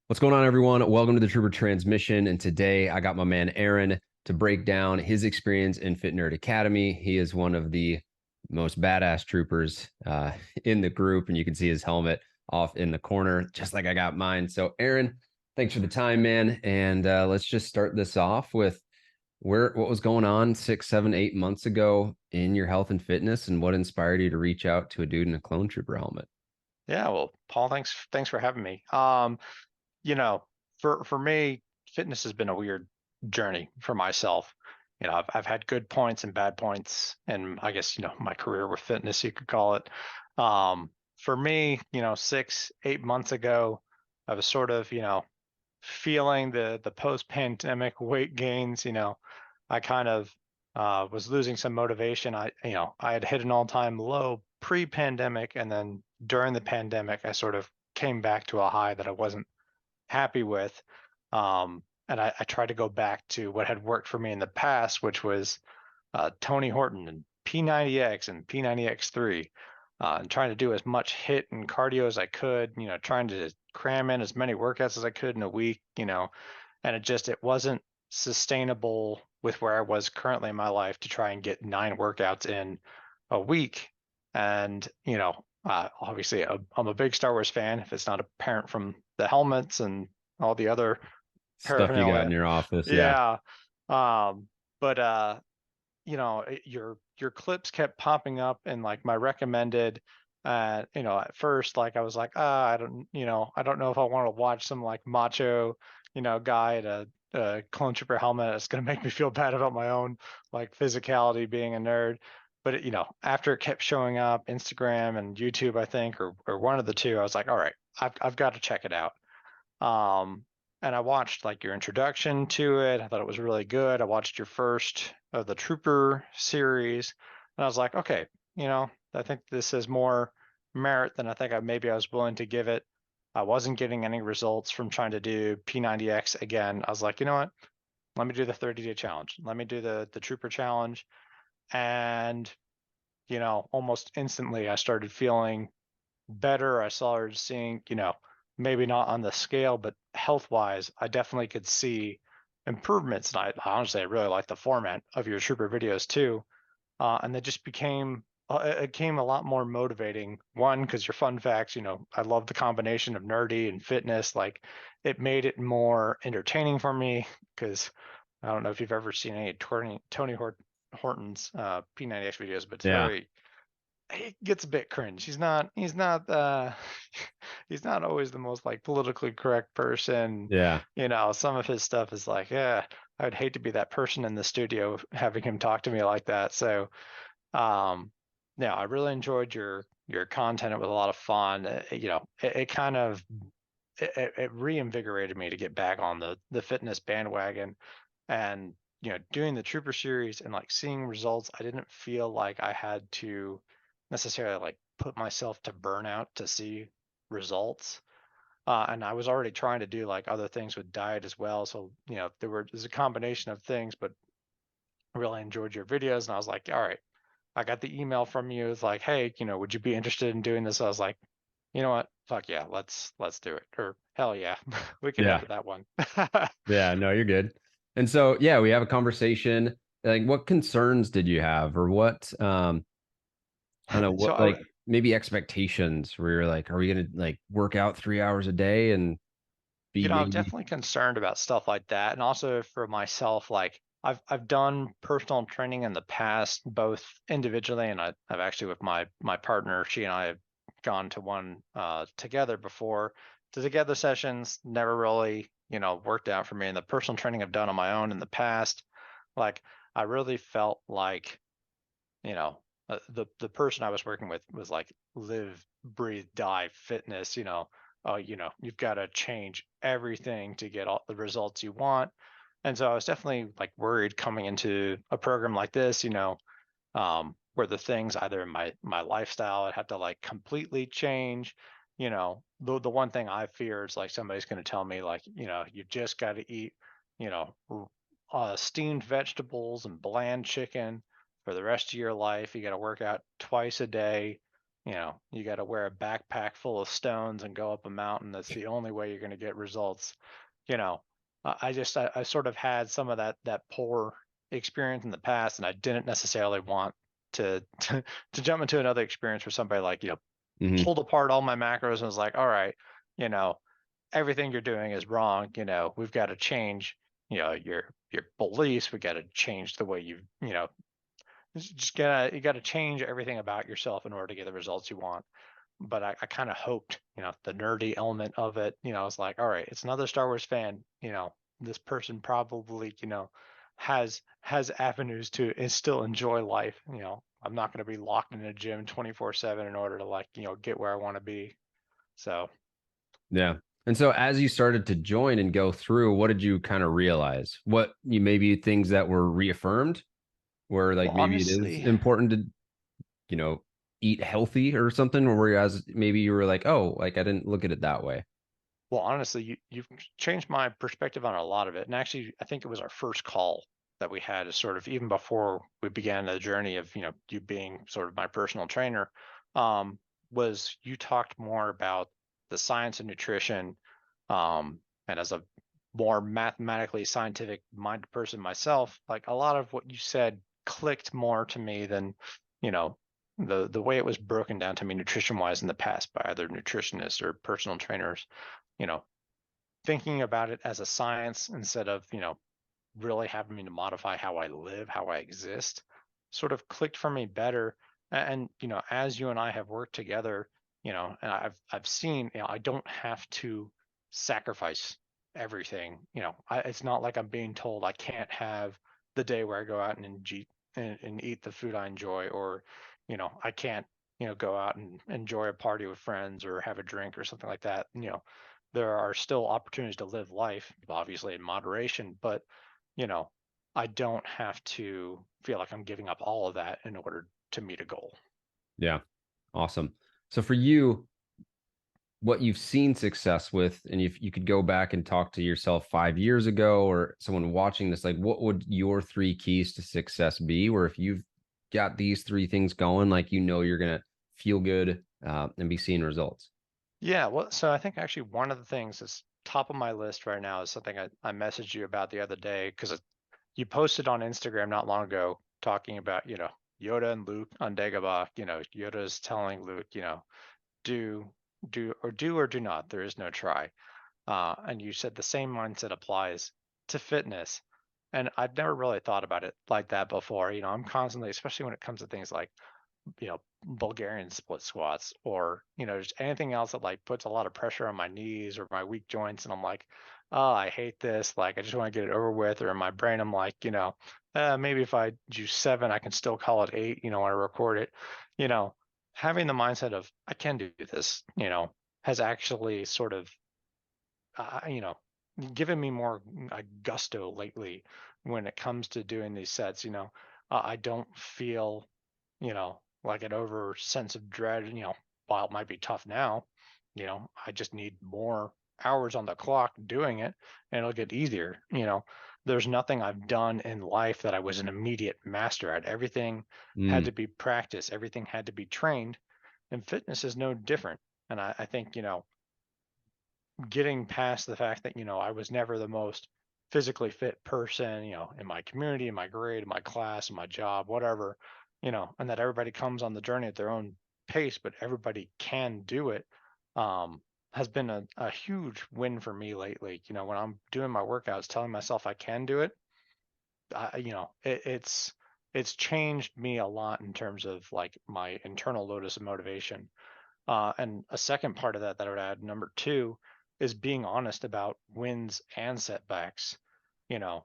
What's going on, everyone? Welcome to the Trooper Transmission. And today I got my man Aaron to break down his experience in Fit Nerd Academy. He is one of the most badass troopers in the group, and you can see his helmet off in the corner, just like I got mine. So, Aaron, thanks for the time, man. And let's just start this off with what was going on 6, 7, 8 months ago in your health and fitness, and what inspired you to reach out to a dude in a clone trooper helmet. Yeah, well, Paul, thanks for having me. You know, for me, fitness has been a weird journey for myself. I've had good points and bad points, and I guess, my career with fitness, you could call it. For me, 6, 8 months ago, I was sort of, feeling the post-pandemic weight gains. I kind of was losing some motivation. I had hit an all-time low pre-pandemic, and then during the pandemic, I sort of came back to a high that I wasn't happy with. And I tried to go back to what had worked for me in the past, which was Tony Horton and P90X and P90X3, and trying to do as much hit and cardio as I could, trying to cram in as many workouts as I could in a week, and it wasn't sustainable with where I was currently in my life to try and get 9 workouts in a week. And, obviously I'm a big Star Wars fan, if it's not apparent from the helmets and all the other Stuff you got in paraphernalia. your office, yeah. Yeah. But your clips kept popping up and like my recommended, at first, like I was like, I don't know if I want to watch some like macho, guy at a clone trooper helmet. It's gonna make me feel bad about my own like physicality, being a nerd. But after it kept showing up, Instagram and YouTube, I think, or one of the two, I was like, all right, I've got to check it out. Um, and I watched like your introduction to it. I thought it was really good. I watched your first of the Trooper series, and I was like, okay, I think this has more merit than I think maybe I was willing to give it. I wasn't getting any results from trying to do P90X again. I was like, you know what? Let me do the 30-day challenge. Let me do the Trooper challenge. And, almost instantly I started feeling better. I started seeing, maybe not on the scale, but health wise, I definitely could see improvements. And I really like the format of your trooper videos too. And they just it became a lot more motivating. One, because your fun facts, I love the combination of nerdy and fitness. Like it made it more entertaining for me because I don't know if you've ever seen any Horton's P90X videos, but Yeah. he gets a bit cringe. He's not always the most like politically correct person. Yeah. Some of his stuff is like, yeah, I'd hate to be that person in the studio having him talk to me like that. So, um, yeah, I really enjoyed your content. It was a lot of fun. It kind of it reinvigorated me to get back on the fitness bandwagon, and doing the Trooper series and like seeing results. I didn't feel like I had to necessarily like put myself to burnout to see results. And I was already trying to do like other ththings with diet as well. So, there's a combination of things, but I really enjoyed your videos. And I was like, all right, I got the email from you. It's like, hey, would you be interested in doing this? I was like, you know what? Fuck yeah, let's do it. Or hell yeah, we can Yeah. edit that one. Yeah. No, you're good. And so, yeah, we have a conversation. Like, what concerns did you have, or what, I don't know, So what, like, maybe expectations where you're like, are we going to like work out 3 hours a day and be I'm maybe, definitely concerned about stuff like that. And also for myself, like I've done personal training in the past, both individually and I've actually with my partner, she and I have gone to one together before. The together sessions never really, worked out for me. And the personal training I've done on my own in the past, like I really felt like, you know, the person I was working with was like live, breathe, die fitness, you've got to change everything to get all the results you want. And so I was definitely like worried coming into a program like this, where the things either in my lifestyle I'd have to like completely change. The one thing I fear is like somebody's going to tell me like, you just got to eat, you know, steamed vegetables and bland chicken for the rest of your life. You got to work out twice a day. you got to wear a backpack full of stones and go up a mountain. That's the only way you're going to get results. You know, I sort of had some of that poor experience in the past, and I didn't necessarily want to jump into another experience where somebody like, Hmm. pulled apart all my macros and was like, all right, you know, everything you're doing is wrong. We've got to change, your beliefs. We got to change the way you got to change everything about yourself in order to get the results you want. But I kind of hoped, the nerdy element of it, I was like, all right, it's another Star Wars fan, this person probably, has avenues to still enjoy life. I'm not going to be locked in a gym 24/7 in order to like, get where I want to be. So, Yeah. And so as you started to join and go through, what did you kind of realize? What you maybe things that were reaffirmed, where well, like maybe it is honestly, important to, you know, eat healthy or something, or whereas maybe you were like, oh, like I didn't look at it that way. you've changed my perspective on a lot of it. And actually, I think it was our first call that we had, is sort of even before we began the journey of, you being sort of my personal trainer, um, was you talked more about the science of nutrition. And as a more mathematically scientific minded person myself, like a lot of what you said clicked more to me than, you know, the way it was broken down to me nutrition wise in the past by either nutritionists or personal trainers. you know, Thinking about it as a science instead of, really having me to modify how I live, how I exist, sort of clicked for me better. And, as you and I have worked together, and I've seen, I don't have to sacrifice everything. It's not like I'm being told I can't have the day where I go out and eat the food I enjoy, or, I can't, go out and enjoy a party with friends or have a drink or something like that. There are still opportunities to live life, obviously in moderation, but you know, I don't have to feel like I'm giving up all of that in order to meet a goal. Yeah. Awesome. So for you, what you've seen success with, and if you could go back and talk to yourself 5 years ago or someone watching this, like what would your three keys to success be? Where if you've got these three things going, like you're gonna feel good and be seeing results. Yeah, well, so I think actually one of the things that's top of my list right now is something I messaged you about the other day, because you posted on Instagram not long ago talking about, Yoda and Luke on Dagobah. Yoda's telling Luke, do, do or do not. There is no try. And you said the same mindset applies to fitness. And I've never really thought about it like that before. I'm constantly, especially when it comes to things like, Bulgarian split squats, or, just anything else that like puts a lot of pressure on my knees or my weak joints. And I'm like, oh, I hate this. Like, I just want to get it over with. Or in my brain, I'm like, maybe if I do 7, I can still call it 8, when I record it. You know, Having the mindset of I can do this, has actually sort of, given me more gusto lately when it comes to doing these sets. I don't feel, like an over sense of dread. While it might be tough now, I just need more hours on the clock doing it, and it'll get easier. There's nothing I've done in life that I was an immediate master at. Everything had Mm, to be practiced, everything had to be trained, and fitness is no different. And I think, getting past the fact that, I was never the most physically fit person, in my community, in my grade, in my class, in my job, whatever, and that everybody comes on the journey at their own pace, but everybody can do it, has been a huge win for me lately. When I'm doing my workouts, telling myself I can do it, it's changed me a lot in terms of like my internal lotus of motivation. And a second part of that I would add, number two, is being honest about wins and setbacks. You know,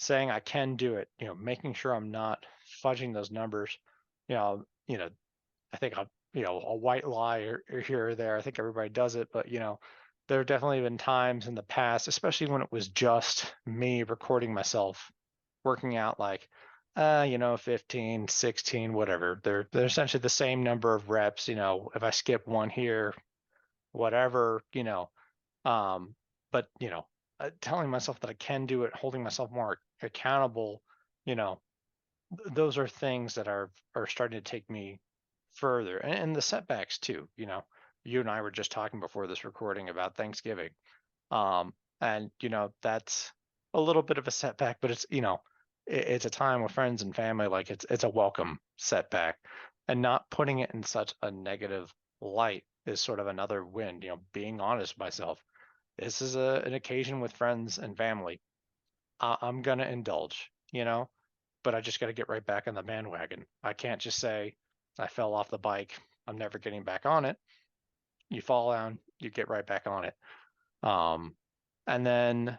Saying I can do it. Making sure I'm not fudging those numbers. You know, you know, I think a white lie or here or there. I think everybody does it, but there have definitely been times in the past, especially when it was just me recording myself working out, like 15, 16, whatever. They're essentially the same number of reps. If I skip one here, whatever, um, but telling myself that I can do it, holding myself more accountable, those are things that are starting to take me further, and the setbacks too. You and I were just talking before this recording about Thanksgiving. And that's a little bit of a setback, but it's a time with friends and family. Like it's a welcome setback, and not putting it in such a negative light is sort of another win. Being honest with myself. This is an occasion with friends and family. I'm gonna indulge, but I just got to get right back on the bandwagon. I can't just say I fell off the bike. I'm never getting back on it. You fall down, you get right back on it. Um, and then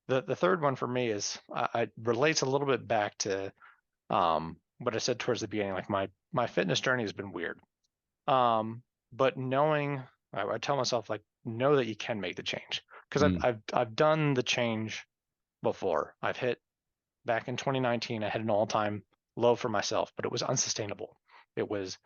the third one for me is I relates a little bit back to what I said towards the beginning. Like my fitness journey has been weird. But knowing, I tell myself like know that you can make the change because Mm. I've done the change before. I've hit back in 2019. I hit an all-time low for myself, but it was unsustainable. It was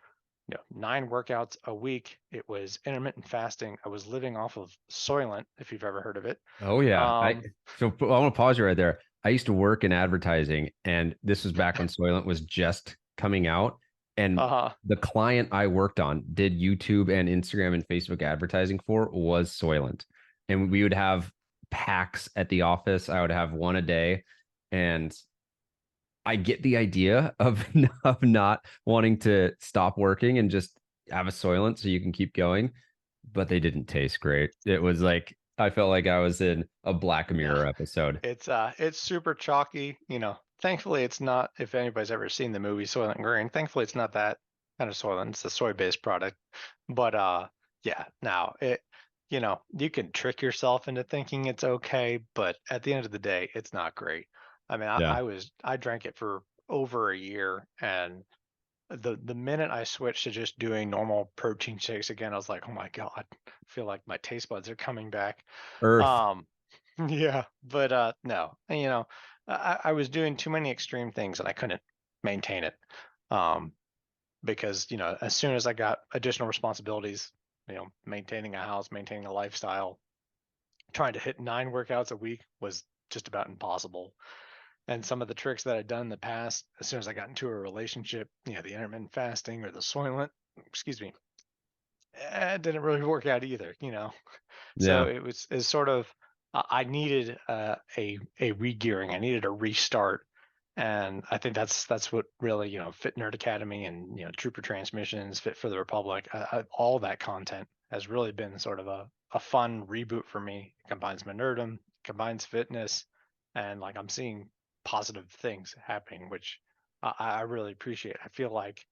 9 workouts a week. It was intermittent fasting. I was living off of Soylent, if you've ever heard of it. Oh yeah. Um, I want to pause you right there. I used to work in advertising, and this was back when Soylent was just coming out. And uh, the client I worked on did YouTube and Instagram and Facebook advertising for was Soylent. And we would have packs at the office. I would have one a day. And I get the idea of, of not wanting to stop working and just have a Soylent so you can keep going, but they didn't taste great. It was like I felt like I was in a Black yeah, Mirror episode. it's super chalky. Thankfully it's not. If anybody's ever seen the movie Soylent Green, thankfully it's not that kind of Soylent. It's a soy-based product. But yeah, now you can trick yourself into thinking it's okay, but at the end of the day, it's not great. I mean, Yeah. I drank it for over a year, and the minute I switched to just doing normal protein shakes again, I was like, oh my God, I feel like my taste buds are coming back. Earth. Um, yeah, but no, and, I was doing too many extreme things and I couldn't maintain it. Um, because as soon as I got additional responsibilities, maintaining a house, maintaining a lifestyle, trying to hit 9 workouts a week was just about impossible. And some of the tricks that I'd done in the past, as soon as I got into a relationship, the intermittent fasting or the Soylent, excuse me, it didn't really. Work out either. So Yeah. is sort of I needed a regearing. I needed a restart, and I think that's what really Fit Nerd Academy and Trooper Transmissions, Fit for the Republic, all that content has really been sort of a fun reboot for me. It combines my nerdum, combines fitness, and like I'm seeing positive things happening, which I really appreciate. I feel like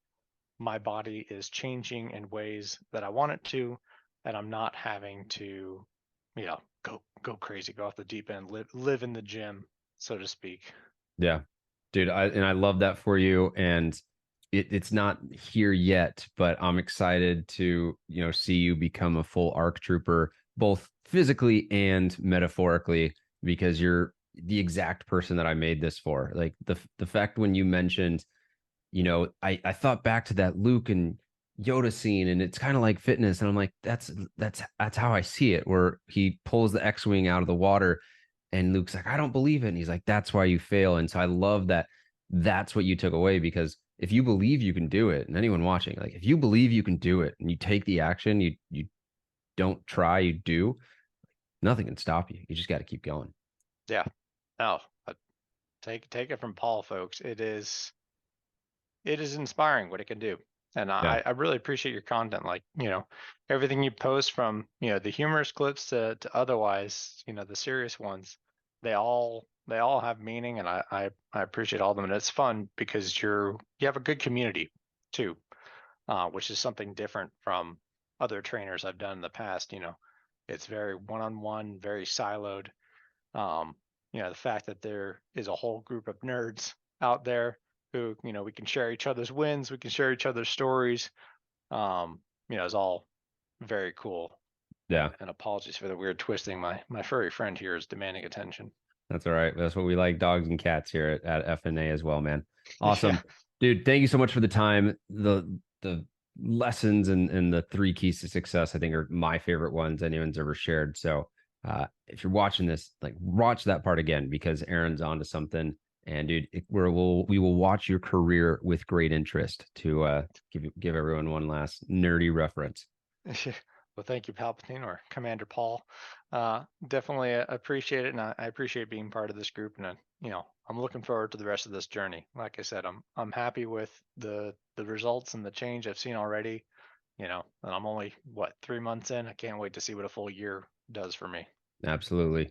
my body is changing in ways that I want it to, and I'm not having to, go crazy, go off the deep end, live in the gym, so to speak. Yeah. Dude, I love that for you. And it's not here yet, but I'm excited to, see you become a full ARC trooper, both physically and metaphorically, because you're the exact person that I made this for. Like the fact when you mentioned, I thought back to that Luke and Yoda scene, and it's kind of like fitness. And I'm like, that's how I see it, where he pulls the X-Wing out of the water and Luke's like, I don't believe it. And he's like, that's why you fail. And so I love that that's what you took away, because if you believe you can do it, and anyone watching, like if you believe you can do it and you take the action, you don't try, you do, nothing can stop you. You just got to keep going. Yeah. No, take it from Paul, folks. It is inspiring what it can do. And Yeah. I really appreciate your content. Like, everything you post from, the humorous clips to otherwise, the serious ones, they all have meaning, and I appreciate all of them. And it's fun because you have a good community too, which is something different from other trainers I've done in the past. It's very one-on-one, very siloed. Um, the fact that there is a whole group of nerds out there who, we can share each other's wins, we can share each other's stories, is all very cool. Yeah. And apologies for the weird twisting. My furry friend here is demanding attention. That's all right. That's what we like, dogs and cats here at FNA as well, man. Yeah, Awesome. Dude, thank you so much for the time. The lessons and the 3 keys to success, I think, are my favorite ones anyone's ever shared. So if you're watching this, like watch that part again, because Aaron's onto something. And dude, we will watch your career with great interest to give everyone one last nerdy reference. Well, thank you, Palpatine or Commander Paul. Definitely appreciate it, and I appreciate being part of this group. And I'm looking forward to the rest of this journey. Like I said, I'm happy with the results and the change I've seen already. And I'm only 3 months in. I can't wait to see what a full year does for me. Absolutely.